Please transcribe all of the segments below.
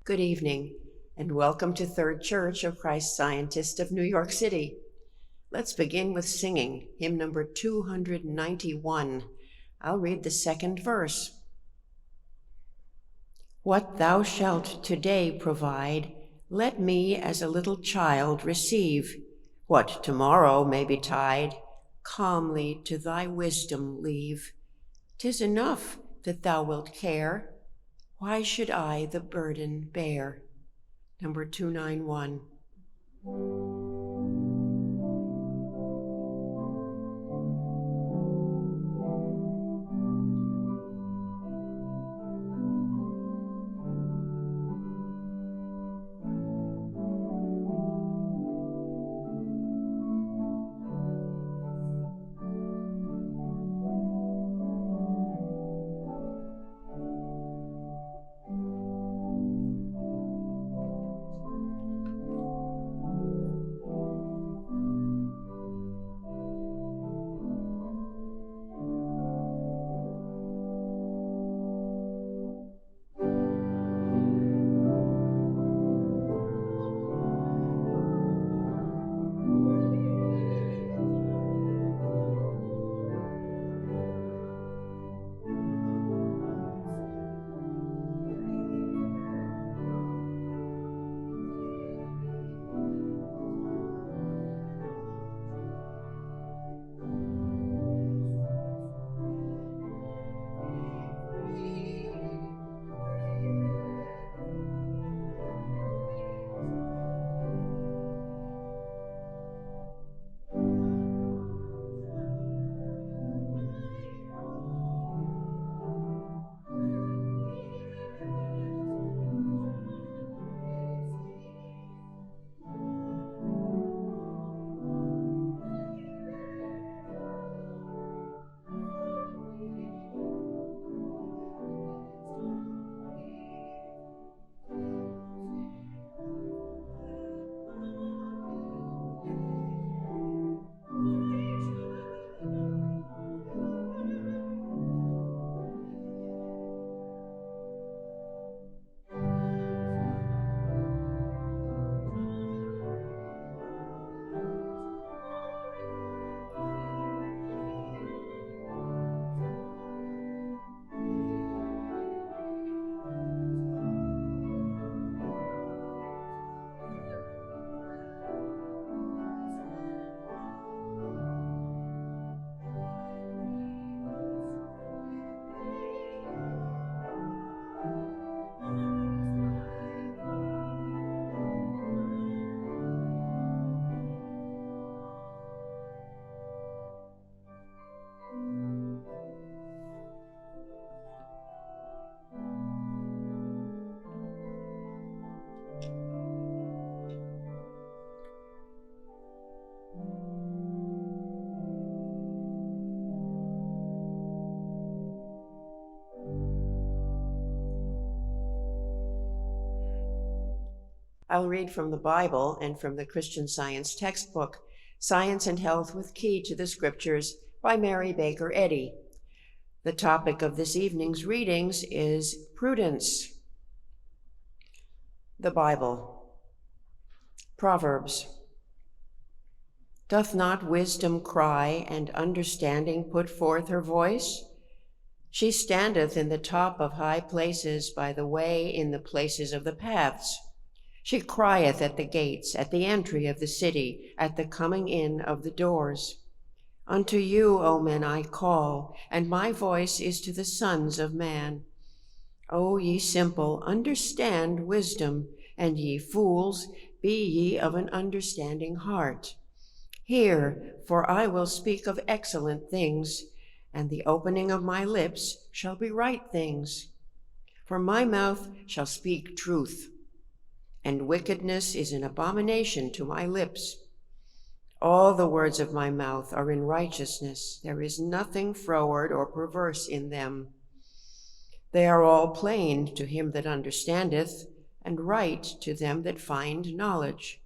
Good evening, and welcome to Third Church of Christ Scientist of New York City. Let's begin with singing hymn number 291. I'll read the second verse. What thou shalt today provide, let me as a little child receive. What tomorrow may betide, calmly to thy wisdom leave. 'Tis enough that thou wilt care. Why should I the burden bear? Number 291. I'll read from the Bible and from the Christian Science textbook, Science and Health with Key to the Scriptures by Mary Baker Eddy. The topic of this evening's readings is prudence. The Bible. Proverbs. Doth not wisdom cry, and understanding put forth her voice? She standeth in the top of high places, by the way in the places of the paths. She crieth at the gates, at the entry of the city, at the coming in of the doors. Unto you, O men, I call, and my voice is to the sons of man. O ye simple, understand wisdom, and ye fools, be ye of an understanding heart. Hear, for I will speak of excellent things, and the opening of my lips shall be right things. For my mouth shall speak truth, and wickedness is an abomination to my lips. All the words of my mouth are in righteousness. There is nothing froward or perverse in them. They are all plain to him that understandeth, and right to them that find knowledge.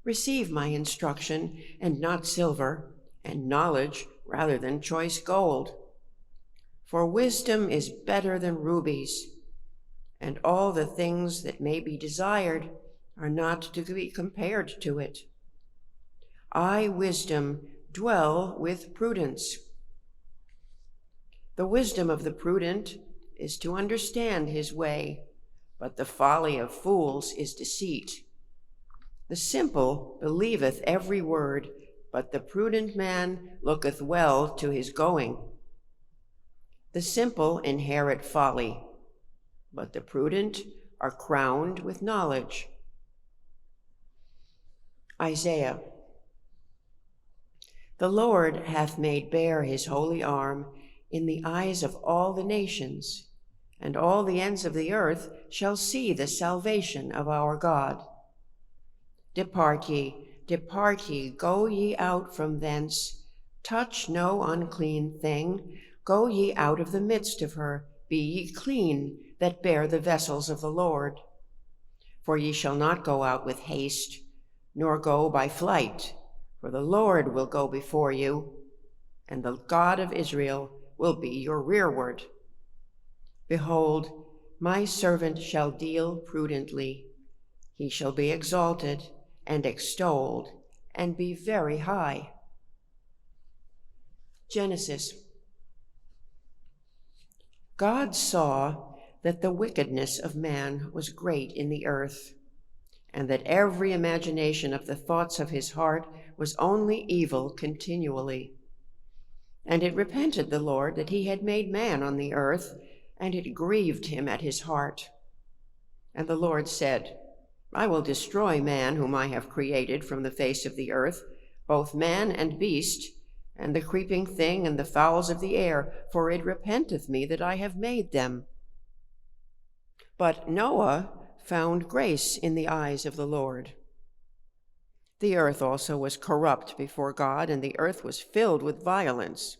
Receive my instruction, and not silver, and knowledge rather than choice gold. For wisdom is better than rubies, and all the things that may be desired are not to be compared to it. I, wisdom, dwell with prudence. The wisdom of the prudent is to understand his way, but the folly of fools is deceit. The simple believeth every word, but the prudent man looketh well to his going. The simple inherit folly, but the prudent are crowned with knowledge. Isaiah. The Lord hath made bare his holy arm in the eyes of all the nations, and all the ends of the earth shall see the salvation of our God. Depart ye, go ye out from thence, touch no unclean thing, go ye out of the midst of her, be ye clean that bear the vessels of the Lord. For ye shall not go out with haste, nor go by flight, for the Lord will go before you, and the God of Israel will be your rearward. Behold, my servant shall deal prudently. He shall be exalted and extolled, and be very high. Genesis. God saw that the wickedness of man was great in the earth, and that every imagination of the thoughts of his heart was only evil continually. And it repented the Lord that he had made man on the earth, and it grieved him at his heart. And the Lord said, I will destroy man whom I have created from the face of the earth, both man and beast, and the creeping thing and the fowls of the air, for it repenteth me that I have made them. But Noah found grace in the eyes of the Lord. The earth also was corrupt before God, and the earth was filled with violence.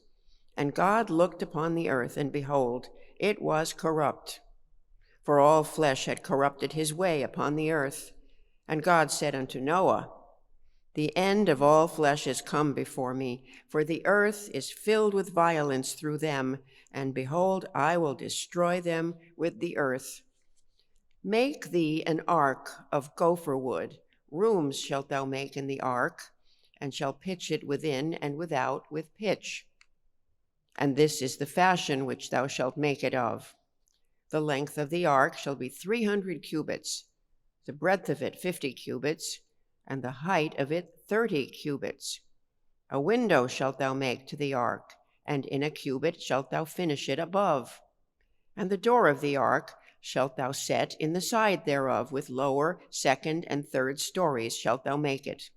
And God looked upon the earth, and behold, it was corrupt. For all flesh had corrupted his way upon the earth. And God said unto Noah, The end of all flesh is come before me, for the earth is filled with violence through them, and behold, I will destroy them with the earth. Make thee an ark of gopher wood. Rooms shalt thou make in the ark, and shall pitch it within and without with pitch. And this is the fashion which thou shalt make it of. The length of the ark shall be 300 cubits, the breadth of it 50 cubits, and the height of it 30 cubits. A window shalt thou make to the ark, and in a cubit shalt thou finish it above. And the door of the ark shalt thou set in the side thereof, with lower, second, and third stories shalt thou make it.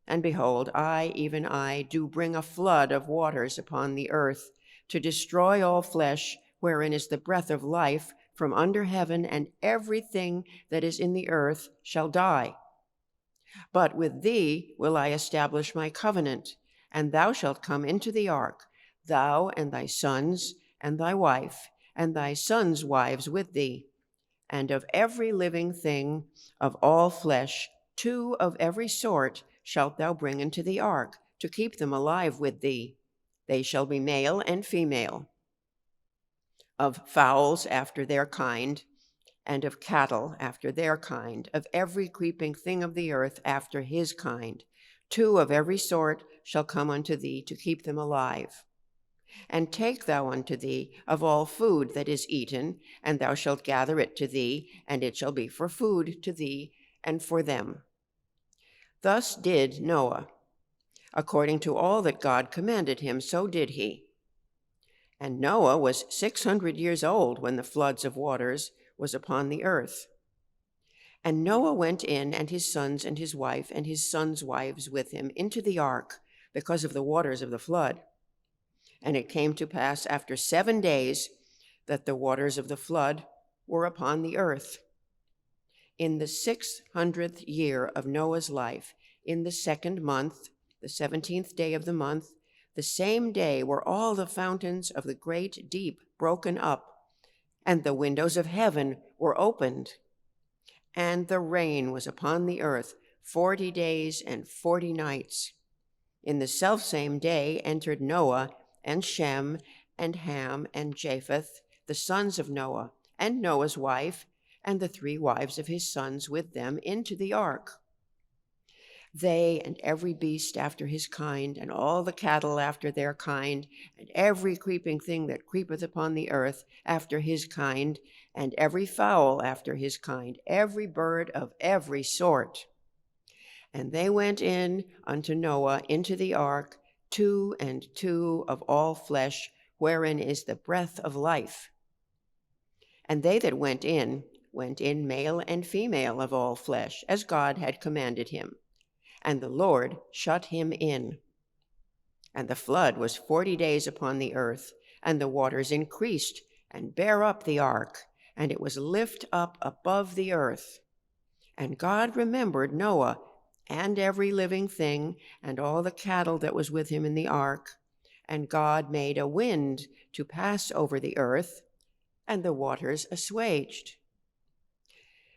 And behold, I, even I, do bring a flood of waters upon the earth, to destroy all flesh, wherein is the breath of life from under heaven, and everything that is in the earth shall die. But with thee will I establish my covenant, and thou shalt come into the ark, thou and thy sons, and thy wife, and thy sons' wives with thee. And of every living thing, of all flesh, 2 of every sort shalt thou bring into the ark, to keep them alive with thee. They shall be male and female. Of fowls after their kind, and of cattle after their kind, of every creeping thing of the earth after his kind. 2 of every sort shall come unto thee, to keep them alive. And take thou unto thee of all food that is eaten, and thou shalt gather it to thee, and it shall be for food to thee and for them. Thus did Noah. According to all that God commanded him, so did he. And Noah was 600 years old when the floods of waters was upon the earth. And Noah went in, and his sons and his wife and his sons' wives with him, into the ark, because of the waters of the flood. And it came to pass after 7 days that the waters of the flood were upon the earth. In the 600th year of Noah's life, in the 2nd month, the 17th day of the month, the same day were all the fountains of the great deep broken up, and the windows of heaven were opened. And the rain was upon the earth 40 days and 40 nights. In the selfsame day entered Noah and Shem and Ham and Japheth, the sons of Noah, and Noah's wife, and the 3 wives of his sons with them into the ark. They and every beast after his kind, and all the cattle after their kind, and every creeping thing that creepeth upon the earth after his kind, and every fowl after his kind, every bird of every sort. And they went in unto Noah into the ark, 2 and 2 of all flesh, wherein is the breath of life. And they that went in male and female of all flesh, as God had commanded him. And the Lord shut him in. And the flood was 40 days upon the earth, and the waters increased and bare up the ark, and it was lift up above the earth. And God remembered Noah and every living thing, and all the cattle that was with him in the ark. And God made a wind to pass over the earth, and the waters assuaged.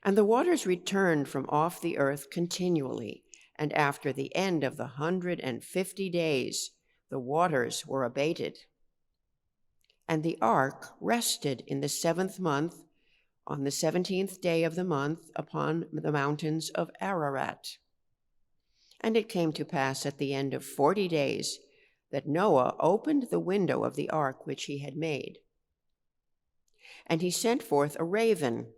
And the waters returned from off the earth continually, and after the end of the 150 days, the waters were abated. And the ark rested in the 7th month, on the 17th day of the month, upon the mountains of Ararat. And it came to pass at the end of 40 days that Noah opened the window of the ark which he had made. And he sent forth a raven,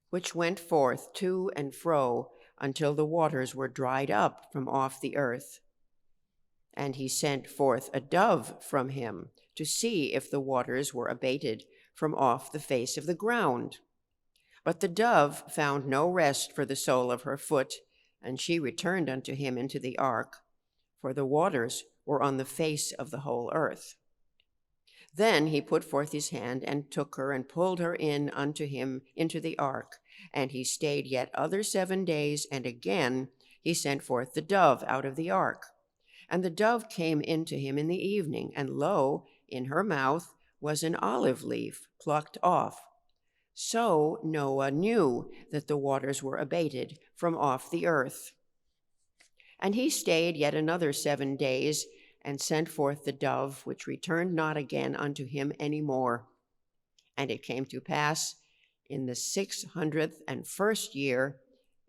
which went forth to and fro until the waters were dried up from off the earth. And he sent forth a dove from him to see if the waters were abated from off the face of the ground. But the dove found no rest for the sole of her foot, and she returned unto him into the ark, for the waters were on the face of the whole earth. Then he put forth his hand and took her and pulled her in unto him into the ark. And he stayed yet other 7 days, and again he sent forth the dove out of the ark. And the dove came into him in the evening, and lo, in her mouth was an olive leaf plucked off. So Noah knew that the waters were abated from off the earth. And he stayed yet another 7 days, and sent forth the dove, which returned not again unto him any more. And it came to pass in the 601st year,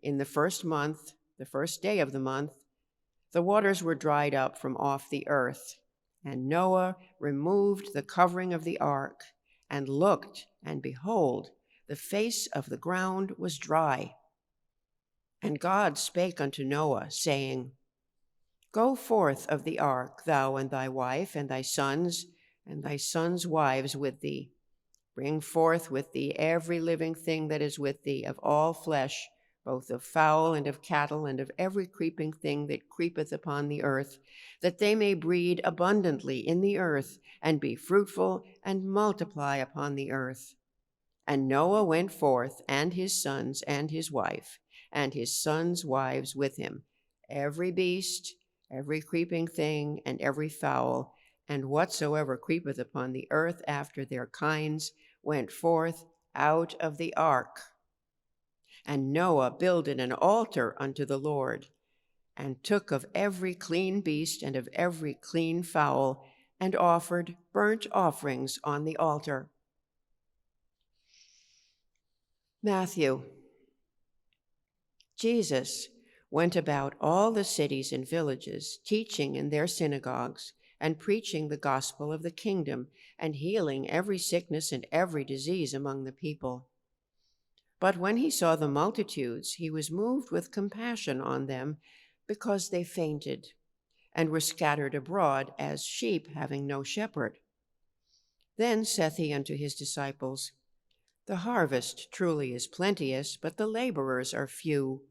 in the 1st month, the 1st day of the month, the waters were dried up from off the earth. And Noah removed the covering of the ark, and looked, and behold, the face of the ground was dry. And God spake unto Noah, saying, Go forth of the ark, thou and thy wife, and thy sons wives with thee. Bring forth with thee every living thing that is with thee, of all flesh, both of fowl and of cattle, and of every creeping thing that creepeth upon the earth, that they may breed abundantly in the earth, and be fruitful, and multiply upon the earth. And Noah went forth, and his sons, and his wife, and his sons' wives with him, every beast, every creeping thing, and every fowl, and whatsoever creepeth upon the earth after their kinds, went forth out of the ark. And Noah builded an altar unto the Lord, and took of every clean beast and of every clean fowl, and offered burnt offerings on the altar. Matthew. Jesus went about all the cities and villages, teaching in their synagogues, and preaching the gospel of the kingdom, and healing every sickness and every disease among the people. But when he saw the multitudes, he was moved with compassion on them, because they fainted, and were scattered abroad as sheep having no shepherd. Then saith he unto his disciples, The harvest truly is plenteous, but the laborers are few.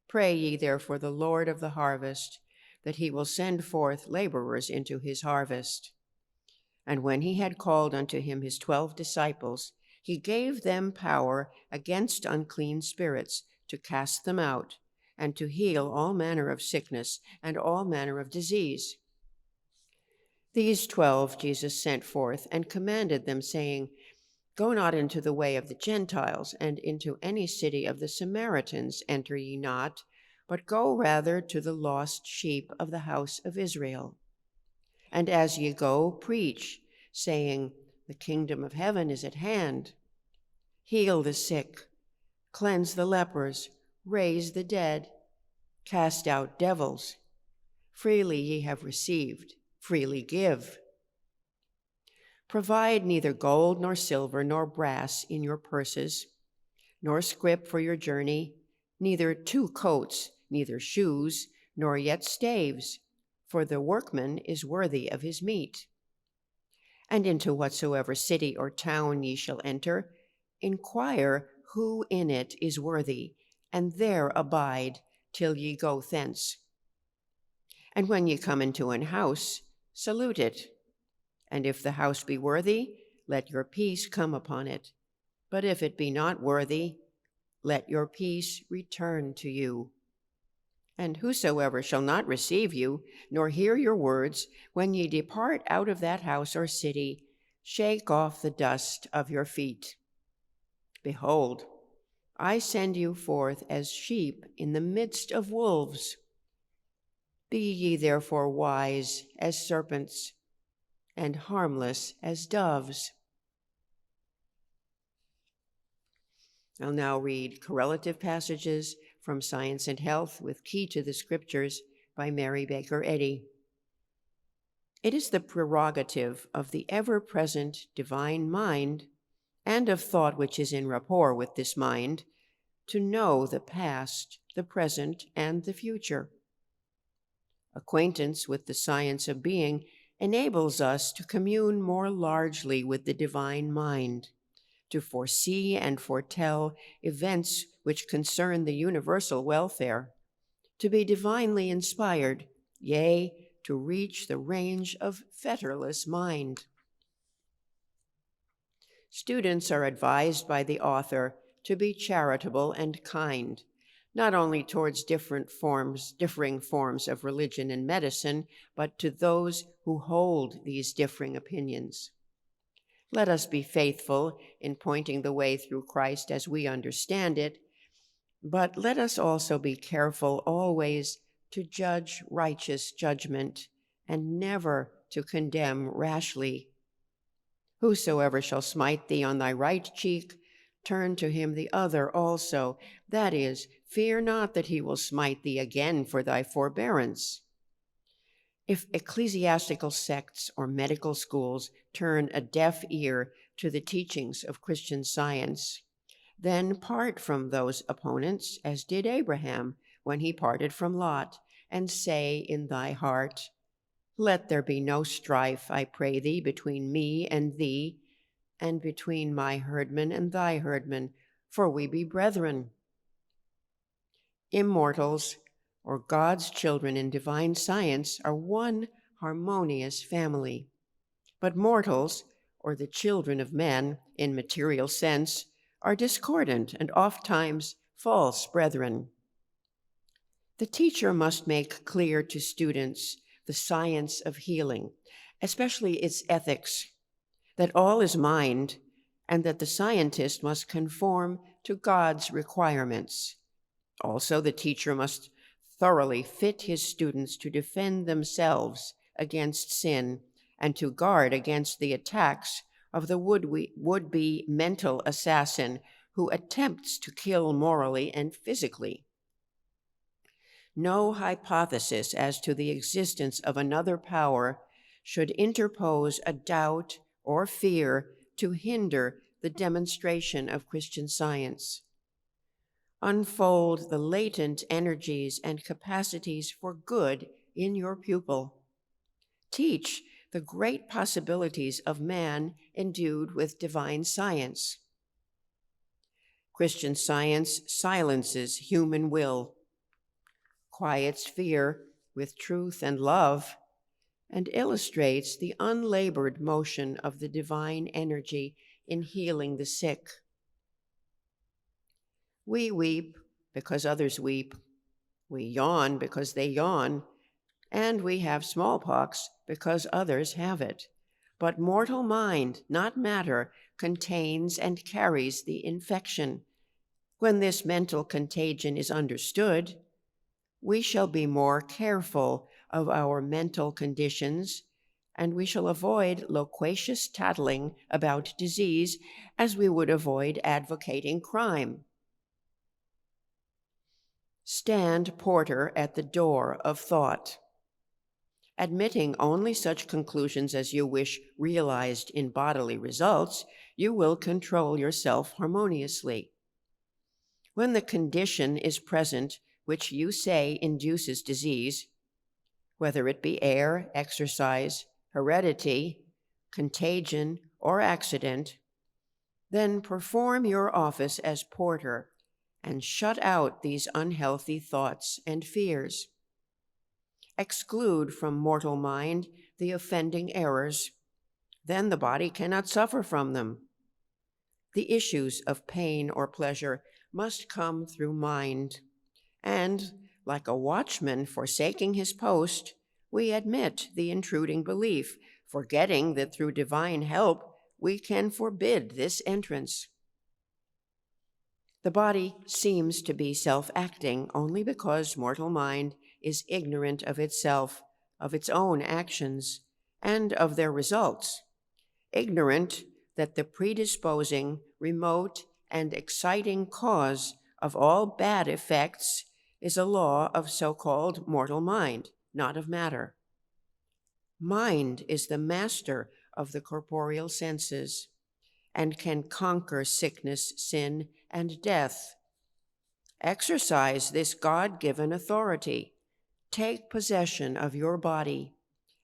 Pray ye therefore the Lord of the harvest, that he will send forth laborers into his harvest. And when he had called unto him his 12 disciples, he gave them power against unclean spirits to cast them out, and to heal all manner of sickness and all manner of disease. These 12 Jesus sent forth and commanded them, saying, Go not into the way of the Gentiles, and into any city of the Samaritans enter ye not, but go rather to the lost sheep of the house of Israel. And as ye go, preach, saying, The kingdom of heaven is at hand. Heal the sick, cleanse the lepers, raise the dead, cast out devils. Freely ye have received, freely give. Provide neither gold nor silver nor brass in your purses, nor scrip for your journey, neither 2 coats, neither shoes, nor yet staves, for the workman is worthy of his meat. And into whatsoever city or town ye shall enter, inquire who in it is worthy, and there abide till ye go thence. And when ye come into an house, salute it. And if the house be worthy, let your peace come upon it. But if it be not worthy, let your peace return to you. And whosoever shall not receive you, nor hear your words, when ye depart out of that house or city, shake off the dust of your feet. Behold, I send you forth as sheep in the midst of wolves. Be ye therefore wise as serpents, and harmless as doves. I'll now read correlative passages from Science and Health with Key to the Scriptures by Mary Baker Eddy. It is the prerogative of the ever-present divine mind and of thought which is in rapport with this mind to know the past, the present, and the future. Acquaintance with the science of being enables us to commune more largely with the divine mind, to foresee and foretell events which concern the universal welfare, to be divinely inspired, yea, to reach the range of fetterless mind. Students are advised by the author to be charitable and kind, not only towards differing forms of religion and medicine, but to those who hold these differing opinions. Let us be faithful in pointing the way through Christ as we understand it, but let us also be careful always to judge righteous judgment and never to condemn rashly. Whosoever shall smite thee on thy right cheek, turn to him the other also. That is, fear not that he will smite thee again for thy forbearance. If ecclesiastical sects or medical schools turn a deaf ear to the teachings of Christian Science, then part from those opponents, as did Abraham when he parted from Lot, and say in thy heart, let there be no strife, I pray thee, between me and thee, and between my herdmen and thy herdmen, for we be brethren. Immortals, or God's children in divine science, are one harmonious family. But mortals, or the children of men in material sense, are discordant and ofttimes false brethren. The teacher must make clear to students the science of healing, especially its ethics, that all is mind, and that the scientist must conform to God's requirements. Also, the teacher must thoroughly fit his students to defend themselves against sin and to guard against the attacks of the would-be mental assassin who attempts to kill morally and physically. No hypothesis as to the existence of another power should interpose a doubt or fear to hinder the demonstration of Christian Science. Unfold the latent energies and capacities for good in your pupil. Teach the great possibilities of man endued with divine science. Christian Science silences human will, quiets fear with truth and love, and illustrates the unlabored motion of the divine energy in healing the sick. We weep because others weep. We yawn because they yawn. And we have smallpox because others have it. But mortal mind, not matter, contains and carries the infection. When this mental contagion is understood, we shall be more careful of our mental conditions and we shall avoid loquacious tattling about disease as we would avoid advocating crime. Stand porter at the door of thought. Admitting only such conclusions as you wish realized in bodily results, you will control yourself harmoniously. When the condition is present which you say induces disease, whether it be air, exercise, heredity, contagion, or accident, then perform your office as porter and shut out these unhealthy thoughts and fears. Exclude from mortal mind the offending errors. Then the body cannot suffer from them. The issues of pain or pleasure must come through mind, and, like a watchman forsaking his post, we admit the intruding belief, forgetting that through divine help we can forbid this entrance. The body seems to be self-acting only because mortal mind is ignorant of itself, of its own actions, and of their results, ignorant that the predisposing, remote, and exciting cause of all bad effects is a law of so-called mortal mind, not of matter. Mind is the master of the corporeal senses and can conquer sickness, sin, and death. Exercise this God-given authority. Take possession of your body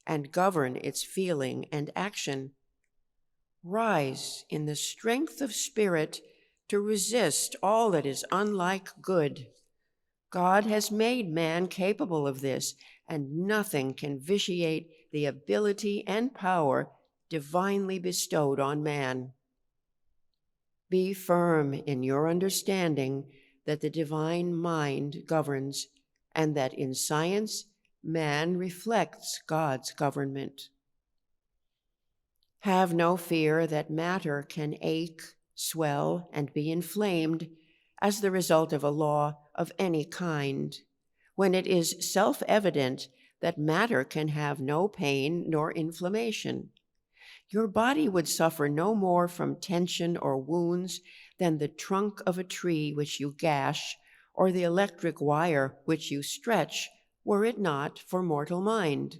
and govern its feeling and action. Rise in the strength of spirit to resist all that is unlike good. God has made man capable of this, and nothing can vitiate the ability and power divinely bestowed on man. Be firm in your understanding that the divine mind governs, and that in science, man reflects God's government. Have no fear that matter can ache, swell, and be inflamed as the result of a law of any kind, when it is self-evident that matter can have no pain nor inflammation. Your body would suffer no more from tension or wounds than the trunk of a tree which you gash, or the electric wire which you stretch, were it not for mortal mind.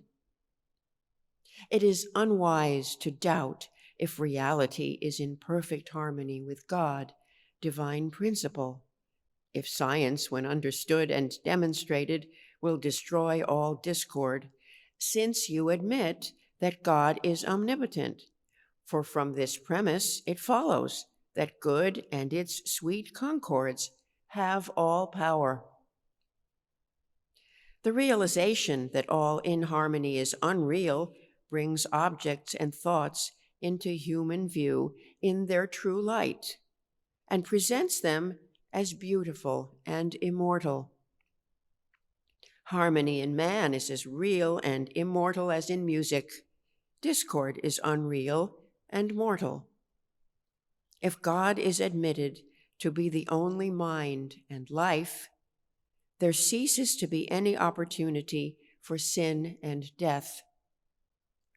It is unwise to doubt if reality is in perfect harmony with God, divine principle, if science, when understood and demonstrated, will destroy all discord, since you admit that God is omnipotent. For from this premise it follows that good and its sweet concords have all power. The realization that all inharmony is unreal brings objects and thoughts into human view in their true light and presents them as beautiful and immortal. Harmony in man is as real and immortal as in music. Discord is unreal and mortal. If God is admitted to be the only mind and life, there ceases to be any opportunity for sin and death.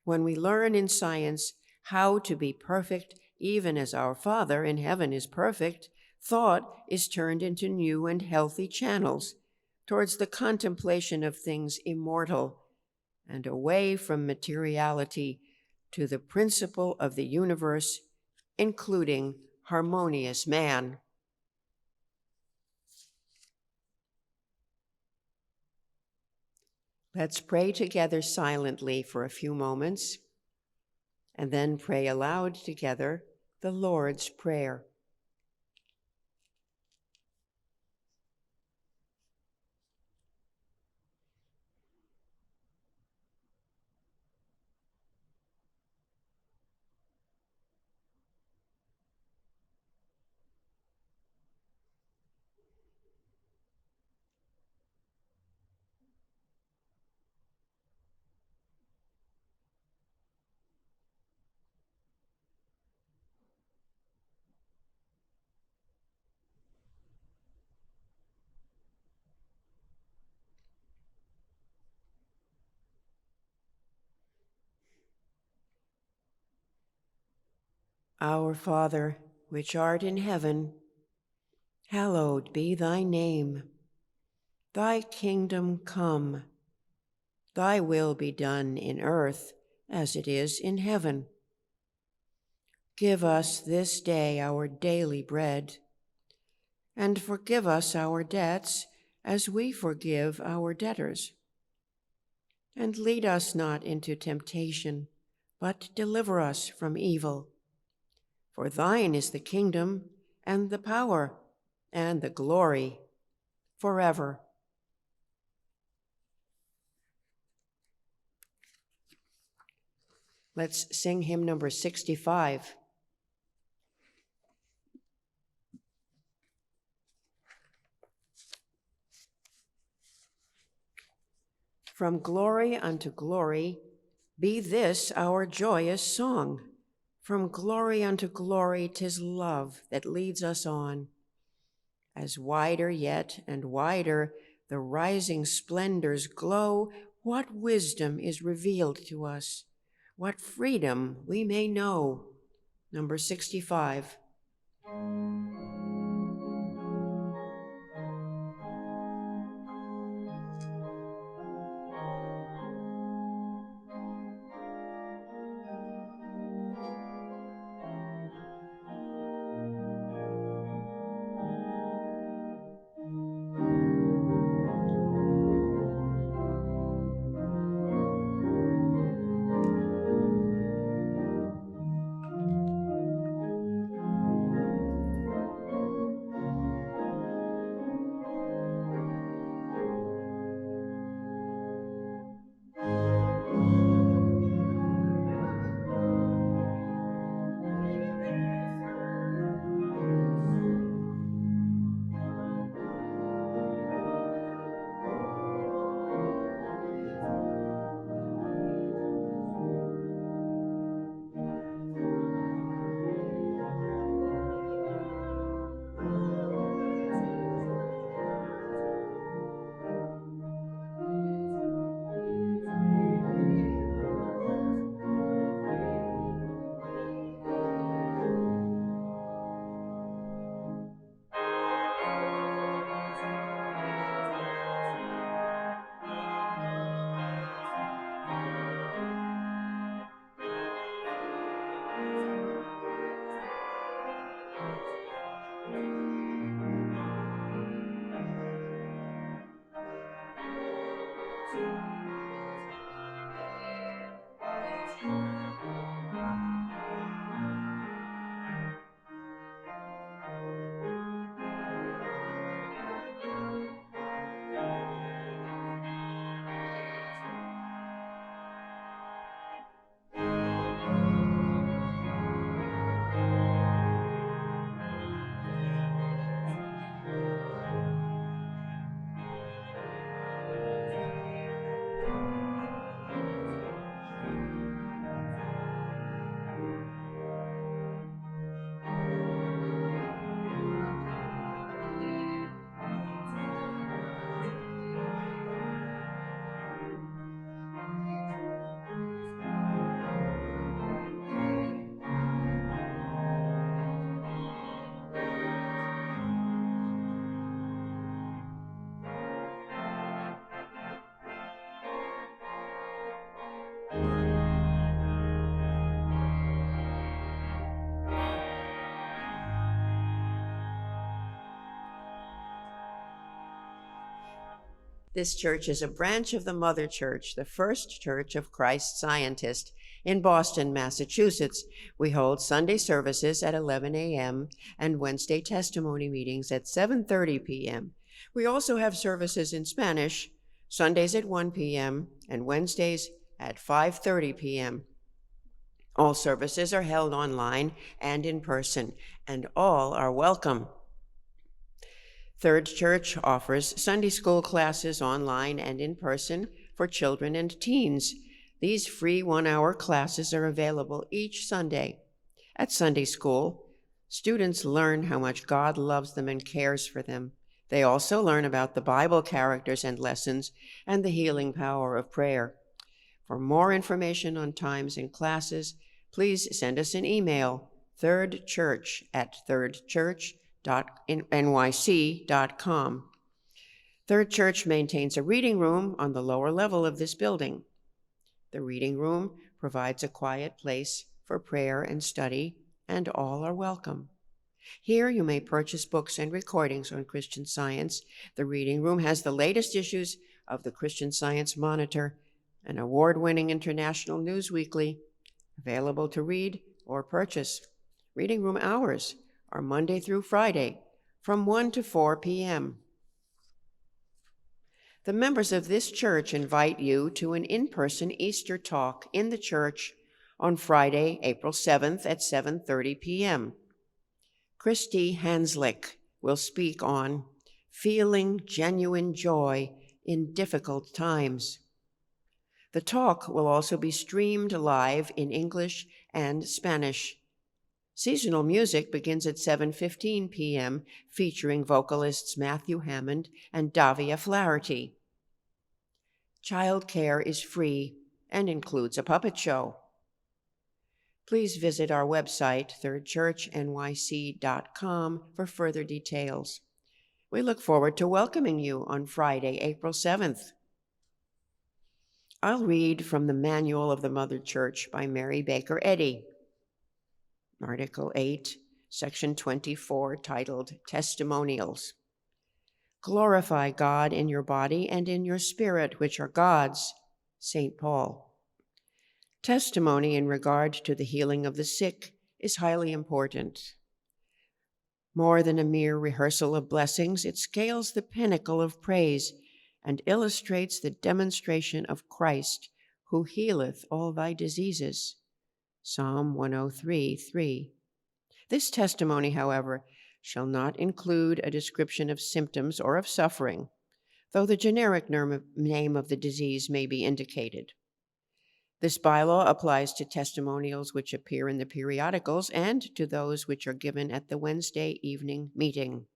When we learn in science how to be perfect, even as our Father in heaven is perfect, thought is turned into new and healthy channels towards the contemplation of things immortal and away from materiality to the principle of the universe, including harmonious man. Let's pray together silently for a few moments, and then pray aloud together the Lord's Prayer. Our Father, which art in heaven, hallowed be thy name. Thy kingdom come. Thy will be done in earth as it is in heaven. Give us this day our daily bread, and forgive us our debts as we forgive our debtors. And lead us not into temptation, but deliver us from evil. For thine is the kingdom, and the power, and the glory, forever. Let's sing hymn number 65. From glory unto glory, be this our joyous song. From glory unto glory, 'tis love that leads us on. As wider yet and wider the rising splendors glow, what wisdom is revealed to us, what freedom we may know. Number 65. This church is a branch of the Mother Church, the First Church of Christ Scientist in Boston, Massachusetts. We hold Sunday services at 11 a.m. and Wednesday testimony meetings at 7:30 p.m. We also have services in Spanish, Sundays at 1 p.m. and Wednesdays at 5:30 p.m. All services are held online and in person, and all are welcome. Third Church offers Sunday school classes online and in person for children and teens. These free one-hour classes are available each Sunday. At Sunday school, students learn how much God loves them and cares for them. They also learn about the Bible characters and lessons and the healing power of prayer. For more information on times and classes, please send us an email, Third Church at thirdchurch.nyc.com. Third Church maintains a reading room on the lower level of this building. The reading room provides a quiet place for prayer and study, and all are welcome. Here you may purchase books and recordings on Christian Science. The reading room has the latest issues of the Christian Science Monitor, an award-winning international news weekly, available to read or purchase. Reading room hours are Monday through Friday from 1 to 4 p.m. The members of this church invite you to an in-person Easter talk in the church on Friday, April 7th at 7:30 p.m. Christy Hanslick will speak on Feeling Genuine Joy in Difficult Times. The talk will also be streamed live in English and Spanish. Seasonal music begins at 7:15 p.m., featuring vocalists Matthew Hammond and Davia Flaherty. Childcare is free and includes a puppet show. Please visit our website, thirdchurchnyc.com, for further details. We look forward to welcoming you on Friday, April 7th. I'll read from the Manual of the Mother Church by Mary Baker Eddy. Article 8, Section 24, titled Testimonials. Glorify God in your body and in your spirit, which are God's. St. Paul. Testimony in regard to the healing of the sick is highly important. More than a mere rehearsal of blessings, it scales the pinnacle of praise and illustrates the demonstration of Christ, who healeth all thy diseases. Psalm 103:3. This testimony, however, shall not include a description of symptoms or of suffering, though the generic name of the disease may be indicated. This bylaw applies to testimonials which appear in the periodicals and to those which are given at the Wednesday evening meeting.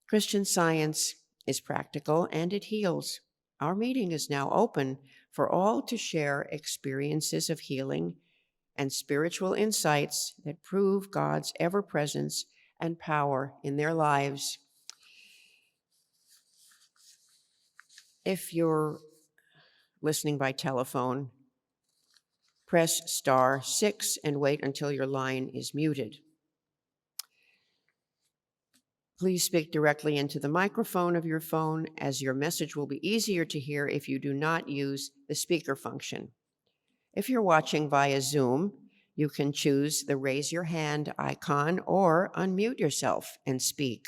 Christian Science is practical and it heals. Our meeting is now open for all to share experiences of healing and spiritual insights that prove God's ever-presence and power in their lives. If you're listening by telephone, press *6 and wait until your line is muted. Please speak directly into the microphone of your phone, as your message will be easier to hear if you do not use the speaker function. If you're watching via Zoom, you can choose the raise your hand icon or unmute yourself and speak.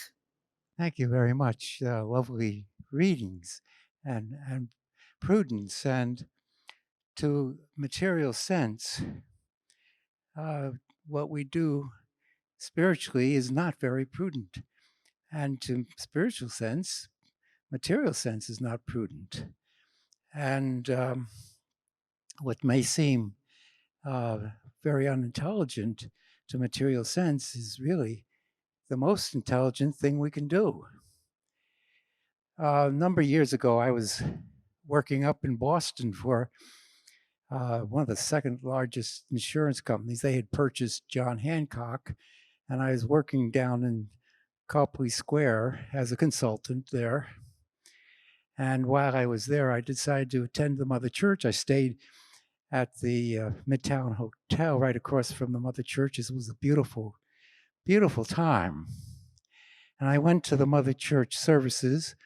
Thank you very much. Lovely readings and prudence. And to material sense, what we do spiritually is not very prudent. And to spiritual sense, material sense is not prudent. And what may seem very unintelligent to material sense is really the most intelligent thing we can do. A number of years ago, I was working up in Boston for one of the second largest insurance companies. They had purchased John Hancock, and I was working down in Copley Square as a consultant there. And while I was there, I decided to attend the Mother Church. I stayed at the Midtown Hotel right across from the Mother Church. It was a beautiful, beautiful time. And I went to the Mother Church services.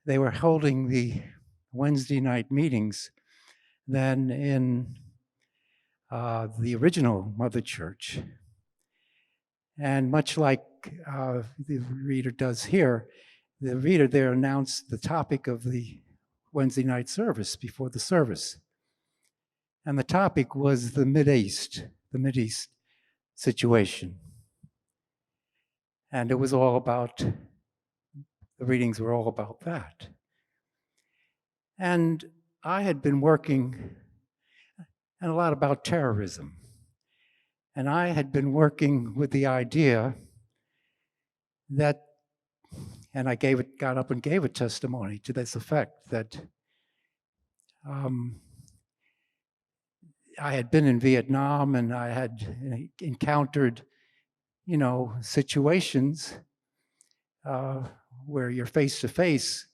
They were holding the Wednesday night meetings then in the original Mother Church. And much like the reader does here, the reader there announced the topic of the Wednesday night service before the service. And the topic was the Mideast situation. And it was all about, the readings were all about that. And I had been working and a lot about terrorism. And I had been working with the idea that, and I got up and gave a testimony to this effect, that I had been in Vietnam and I had encountered, situations where you're face to face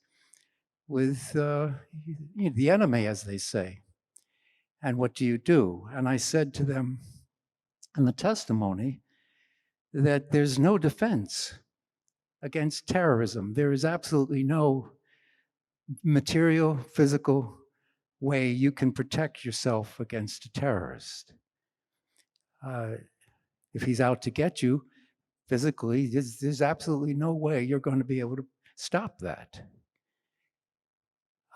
with the enemy, as they say. And what do you do? And I said to them in the testimony that there's no defense against terrorism. There is absolutely no material, physical way you can protect yourself against a terrorist. If he's out to get you physically, there's absolutely no way you're going to be able to stop that.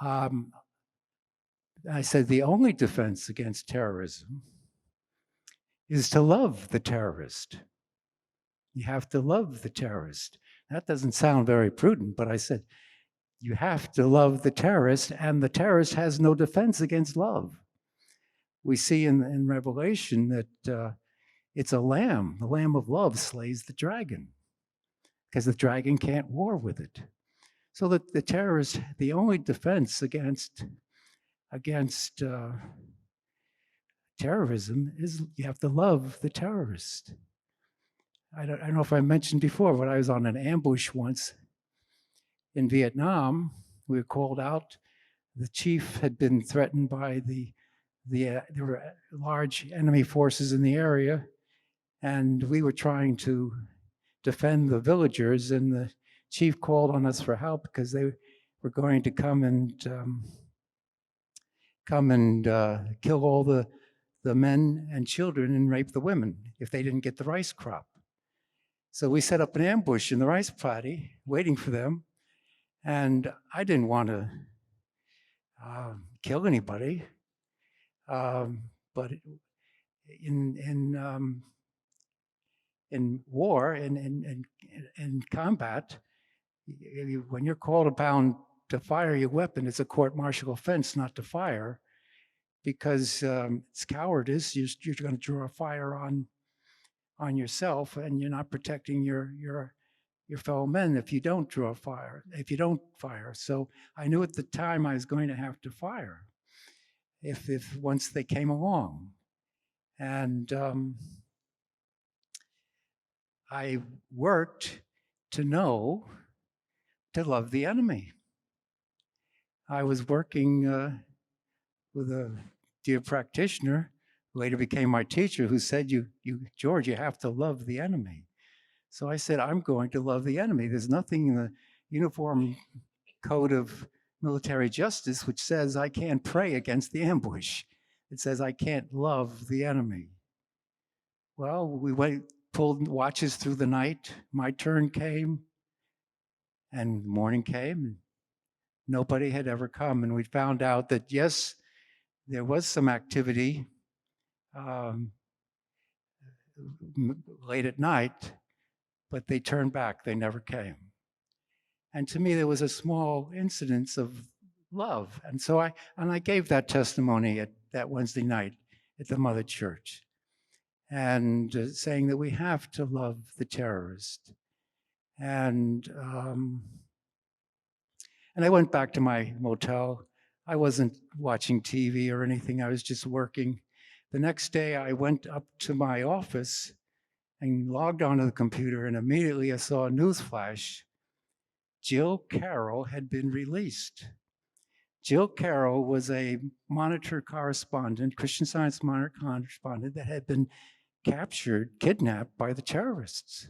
I said the only defense against terrorism is to love the terrorist. You have to love the terrorist. That doesn't sound very prudent, but I said, you have to love the terrorist, and the terrorist has no defense against love. We see in Revelation that it's a lamb. The lamb of love slays the dragon because the dragon can't war with it. So that the terrorist, the only defense against terrorism is you have to love the terrorist. I don't know if I mentioned before, but I was on an ambush once in Vietnam. We were called out. The chief had been threatened by there were large enemy forces in the area, and we were trying to defend the villagers, and the chief called on us for help because they were going to come and kill all the men and children and rape the women if they didn't get the rice crop. So we set up an ambush in the rice paddy, waiting for them, and I didn't want to kill anybody, but in war, in combat, when you're called upon to fire your weapon, it's a court-martial offense not to fire, because it's cowardice. You're going to draw a fire on yourself, and you're not protecting your fellow men if you don't draw fire, if you don't fire. So I knew at the time I was going to have to fire if once they came along. And I worked to love the enemy. I was working with a dear practitioner who later became my teacher, who said, George, you have to love the enemy. So I said, I'm going to love the enemy. There's nothing in the Uniform Code of Military Justice which says I can't pray against the ambush. It says I can't love the enemy. Well, we pulled watches through the night. My turn came, and morning came, and nobody had ever come. And we found out that, yes, there was some activity late at night, but they turned back. They never came. And to me, there was a small incidence of love. And so I gave that testimony at that Wednesday night at the Mother Church, and saying that we have to love the terrorist. And I went back to my motel. I wasn't watching TV or anything. I was just working. The next day, I went up to my office and logged onto the computer, and immediately I saw a news flash. Jill Carroll had been released. Jill Carroll was a Monitor correspondent, Christian Science Monitor correspondent, that had been kidnapped by the terrorists.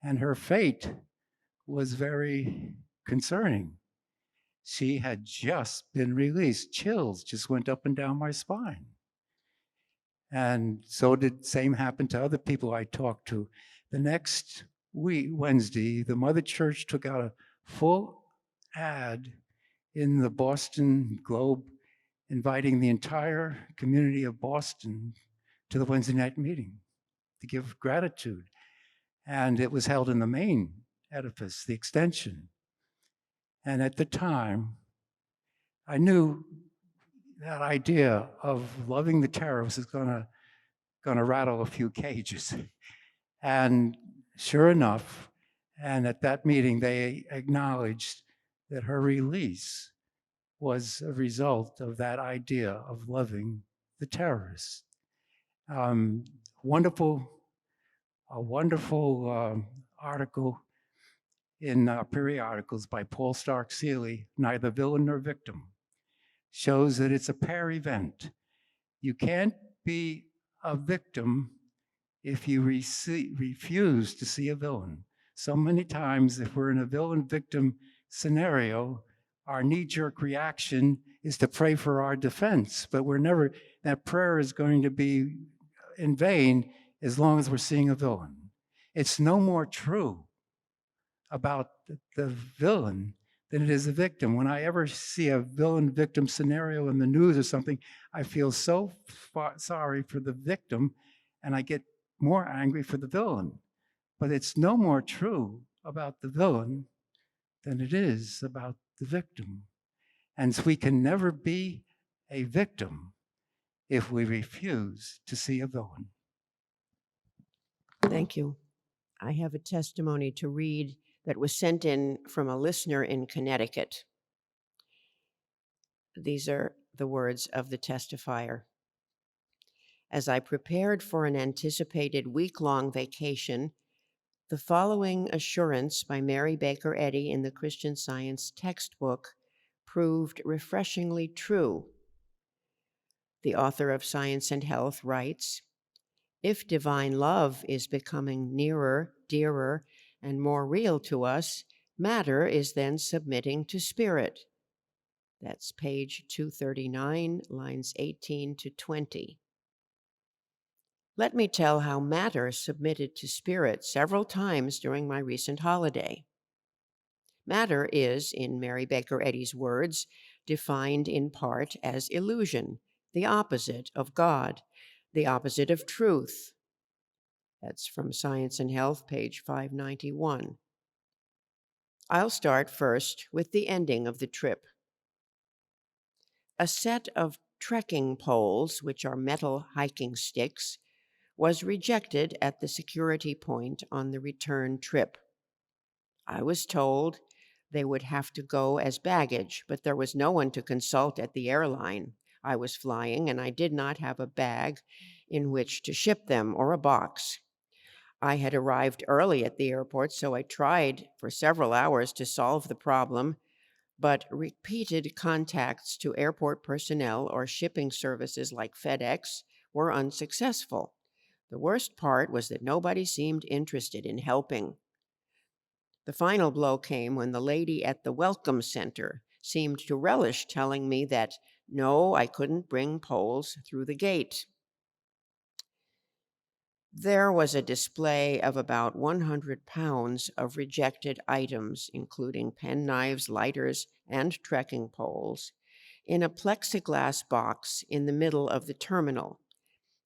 And her fate was very concerning. She had just been released. Chills just went up and down my spine. And so same happened to other people I talked to. The next week, Wednesday, the Mother Church took out a full ad in the Boston Globe inviting the entire community of Boston to the Wednesday night meeting to give gratitude. And it was held in the main edifice, the extension. And at the time, I knew that idea of loving the terrorists is gonna rattle a few cages. And sure enough, and at that meeting, they acknowledged that her release was a result of that idea of loving the terrorists. Um, wonderful, a wonderful article in periodicals by Paul Stark Seeley, Neither Villain Nor Victim, shows that it's a pair event. You can't be a victim if you refuse to see a villain. So many times, if we're in a villain-victim scenario, our knee-jerk reaction is to pray for our defense, but that prayer is going to be in vain as long as we're seeing a villain. It's no more true about the villain than it is a victim. When I ever see a villain-victim scenario in the news or something, I feel so sorry for the victim, and I get more angry for the villain. But it's no more true about the villain than it is about the victim. And so we can never be a victim if we refuse to see a villain. Thank you. I have a testimony to read that was sent in from a listener in Connecticut. These are the words of the testifier. As I prepared for an anticipated week-long vacation, the following assurance by Mary Baker Eddy in the Christian Science textbook proved refreshingly true. The author of Science and Health writes, "If divine love is becoming nearer, dearer, and more real to us, matter is then submitting to spirit." That's page 239, lines 18 to 20. Let me tell how matter submitted to spirit several times during my recent holiday. Matter is, in Mary Baker Eddy's words, defined in part as illusion, the opposite of God, the opposite of truth. That's from Science and Health, page 591. I'll start first with the ending of the trip. A set of trekking poles, which are metal hiking sticks, was rejected at the security point on the return trip. I was told they would have to go as baggage, but there was no one to consult at the airline I was flying, and I did not have a bag in which to ship them or a box. I had arrived early at the airport, so I tried for several hours to solve the problem, but repeated contacts to airport personnel or shipping services like FedEx were unsuccessful. The worst part was that nobody seemed interested in helping. The final blow came when the lady at the Welcome Center seemed to relish telling me that, no, I couldn't bring poles through the gate. There was a display of about 100 pounds of rejected items, including penknives, lighters, and trekking poles, in a plexiglass box in the middle of the terminal,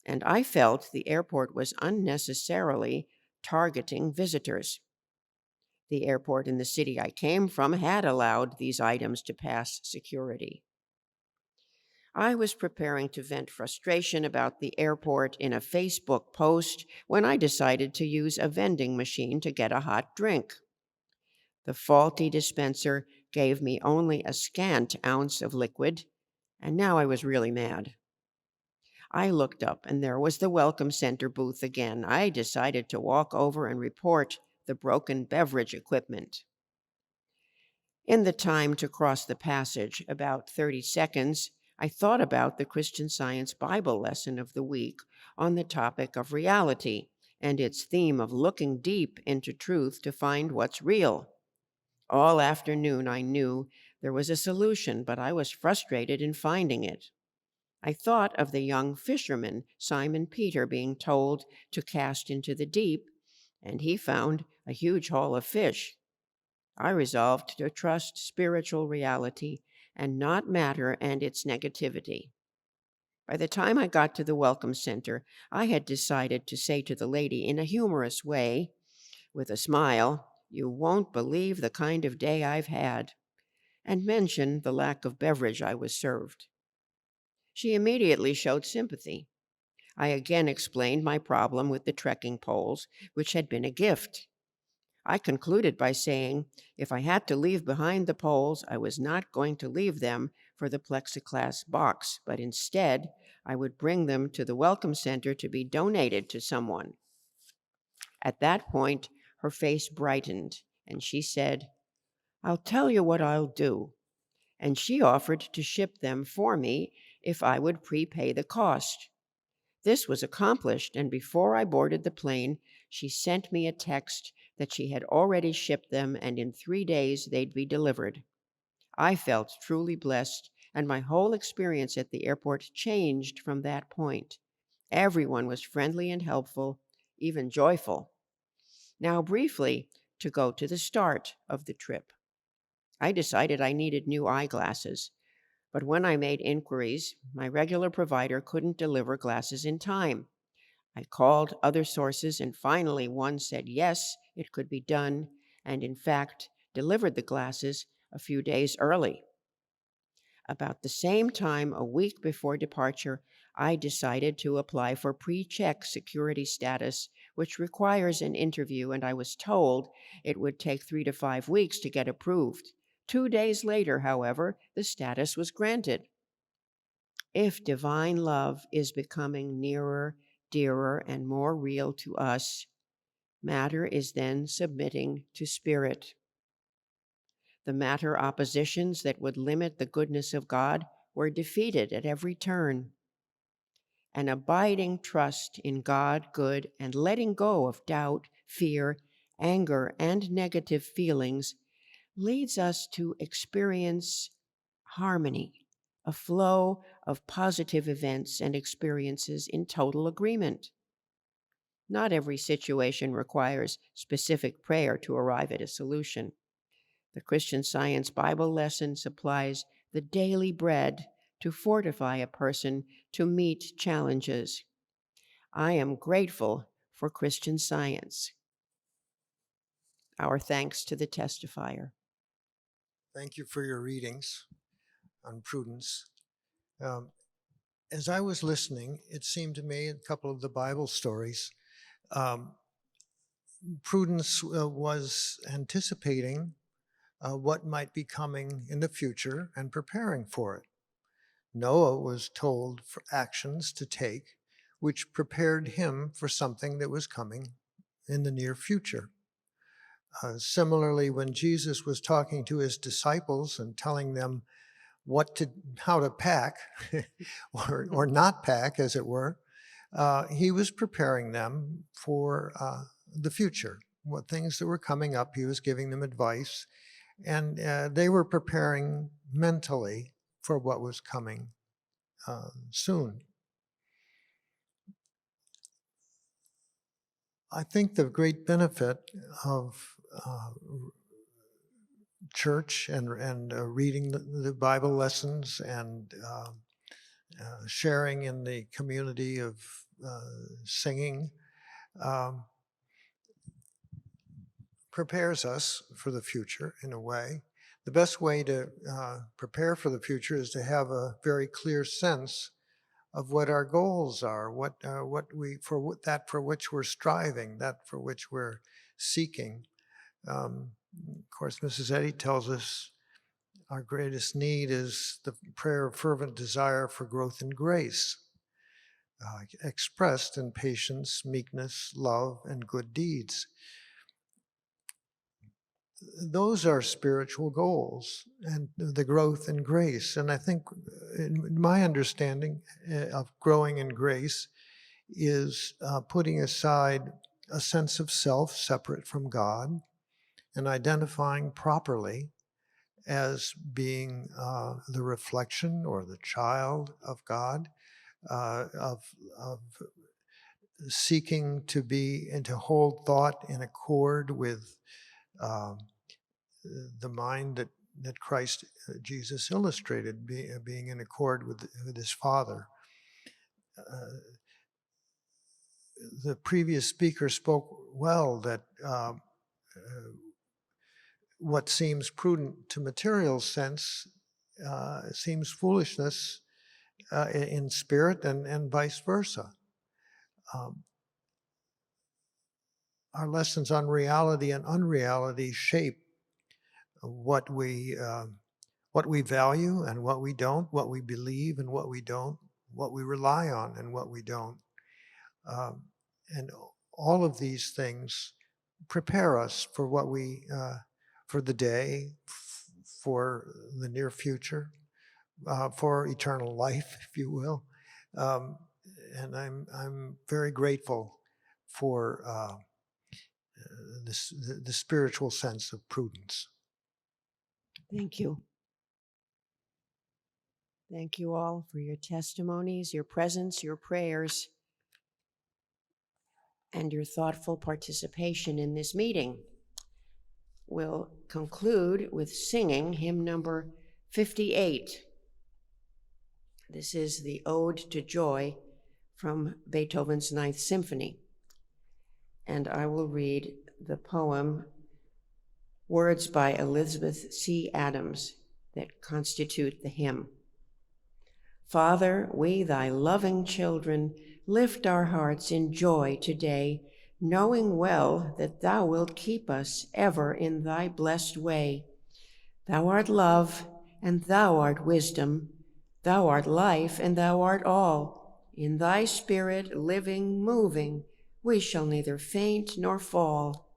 and I felt the airport was unnecessarily targeting visitors. The airport in the city I came from had allowed these items to pass security. I was preparing to vent frustration about the airport in a Facebook post when I decided to use a vending machine to get a hot drink. The faulty dispenser gave me only a scant ounce of liquid, and now I was really mad. I looked up, and there was the Welcome Center booth again. I decided to walk over and report the broken beverage equipment. In the time to cross the passage, about 30 seconds, I thought about the Christian Science Bible lesson of the week on the topic of reality and its theme of looking deep into truth to find what's real. All afternoon, I knew there was a solution, but I was frustrated in finding it. I thought of the young fisherman, Simon Peter, being told to cast into the deep, and he found a huge haul of fish. I resolved to trust spiritual reality and not matter and its negativity. By the time I got to the Welcome Center, I had decided to say to the lady in a humorous way, with a smile, "You won't believe the kind of day I've had," and mention the lack of beverage I was served. She immediately showed sympathy. I again explained my problem with the trekking poles, which had been a gift. I concluded by saying, if I had to leave behind the poles, I was not going to leave them for the plexiglass box, but instead, I would bring them to the Welcome Center to be donated to someone. At that point, her face brightened, and she said, "I'll tell you what I'll do." And she offered to ship them for me if I would prepay the cost. This was accomplished, and before I boarded the plane, she sent me a text that she had already shipped them, and in 3 days they'd be delivered. I felt truly blessed, and my whole experience at the airport changed from that point. Everyone was friendly and helpful, even joyful. Now, briefly, to go to the start of the trip. I decided I needed new eyeglasses, but when I made inquiries, my regular provider couldn't deliver glasses in time. I called other sources, and finally one said yes, it could be done, and in fact, delivered the glasses a few days early. About the same time, a week before departure, I decided to apply for pre-check security status, which requires an interview, and I was told it would take 3 to 5 weeks to get approved. 2 days later, however, the status was granted. If divine love is becoming nearer, dearer, and more real to us, matter is then submitting to spirit. The matter oppositions that would limit the goodness of God were defeated at every turn. An abiding trust in God good and letting go of doubt, fear, anger, and negative feelings leads us to experience harmony, a flow of positive events and experiences in total agreement. Not every situation requires specific prayer to arrive at a solution. The Christian Science Bible lesson supplies the daily bread to fortify a person to meet challenges. I am grateful for Christian Science. Our thanks to the testifier. Thank you for your readings on prudence. As I was listening, it seemed to me a couple of the Bible stories, prudence was anticipating what might be coming in the future and preparing for it. Noah was told for actions to take which prepared him for something that was coming in the near future. Similarly, when Jesus was talking to his disciples and telling them how to pack or not pack, as it were, he was preparing them for the future, what things that were coming up. He was giving them advice, and they were preparing mentally for what was coming soon. I think the great benefit of church and reading the Bible lessons and sharing in the community of singing prepares us for the future in a way. The best way to prepare for the future is to have a very clear sense of what our goals are, that for which we're striving, that for which we're seeking. Of course, Mrs. Eddy tells us our greatest need is the prayer of fervent desire for growth in grace, expressed in patience, meekness, love, and good deeds. Those are spiritual goals and the growth in grace. And I think in my understanding of growing in grace is putting aside a sense of self separate from God and identifying properly as being the reflection or the child of God, of seeking to be and to hold thought in accord with the mind that Christ Jesus illustrated, being in accord with his Father. The previous speaker spoke well that what seems prudent to material sense seems foolishness in spirit, and vice versa. Our lessons on reality and unreality shape what we value and what we don't, what we believe and what we don't, what we rely on and what we don't. And all of these things prepare us for what for the day, for the near future, for eternal life, if you will. And I'm very grateful for the spiritual sense of prudence. Thank you. Thank you all for your testimonies, your presence, your prayers, and your thoughtful participation in this meeting. We'll conclude with singing hymn number 58. This is the Ode to Joy from Beethoven's Ninth Symphony. And I will read the poem, words by Elizabeth C. Adams, that constitute the hymn. Father, we, thy loving children, lift our hearts in joy today, knowing well that thou wilt keep us ever in thy blessed way. Thou art love, and thou art wisdom, thou art life, and thou art all. In thy spirit, living, moving, we shall neither faint nor fall.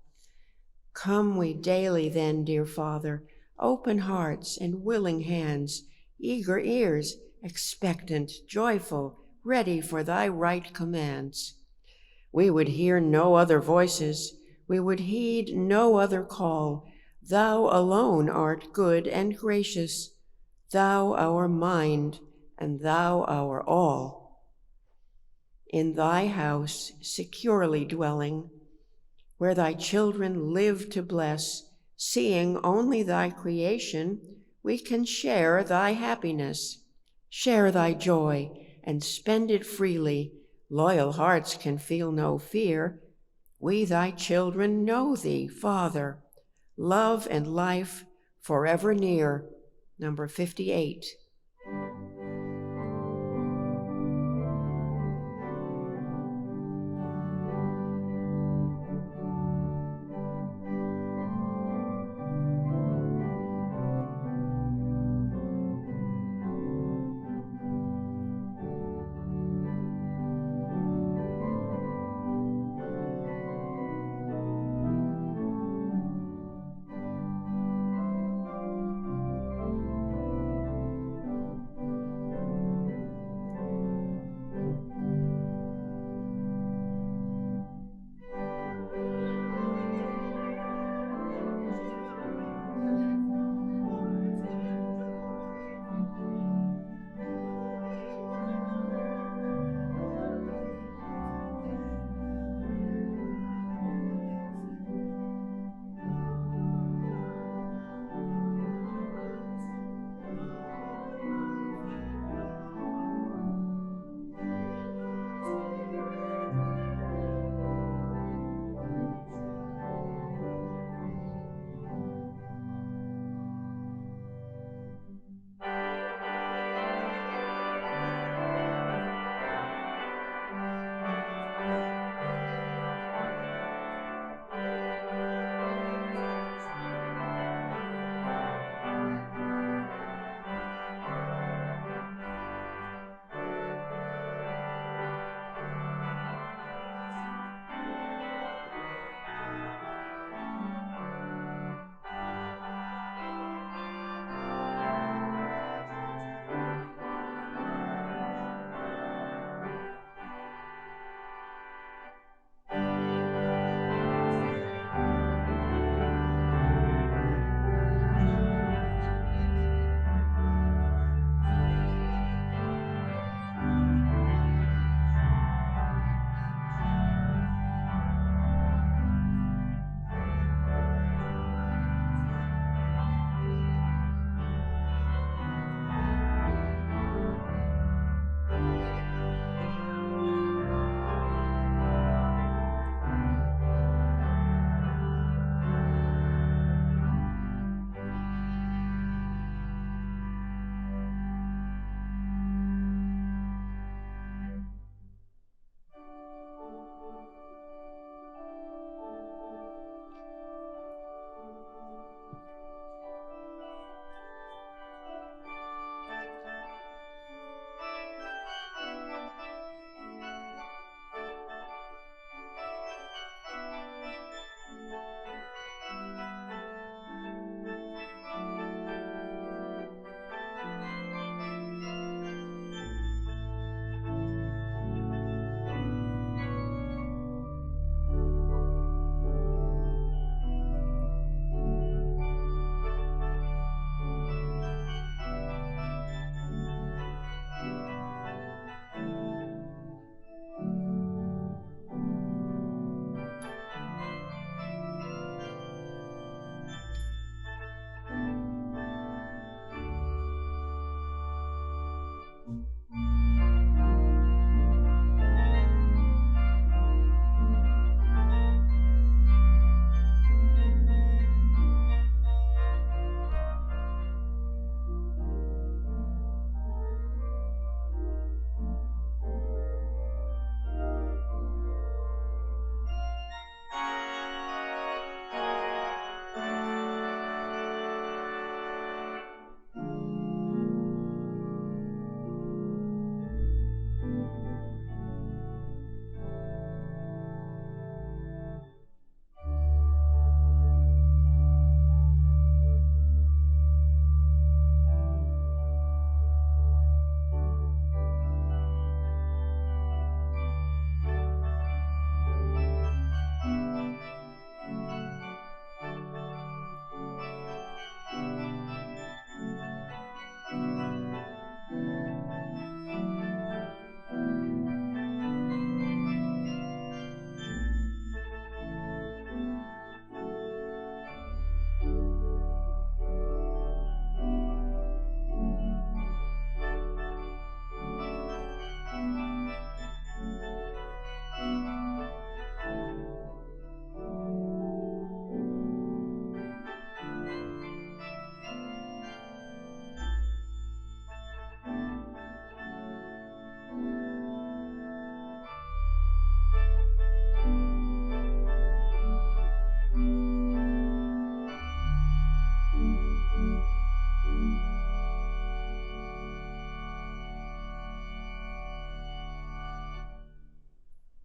Come we daily then, dear Father, open hearts and willing hands, eager ears, expectant, joyful, ready for thy right commands. We would hear no other voices, we would heed no other call. Thou alone art good and gracious, thou our mind, and thou our all. In thy house, securely dwelling, where thy children live to bless, seeing only thy creation, we can share thy happiness. Share thy joy and spend it freely. Loyal hearts can feel no fear. We, thy children, know thee, Father. Love and life forever near. Number 58.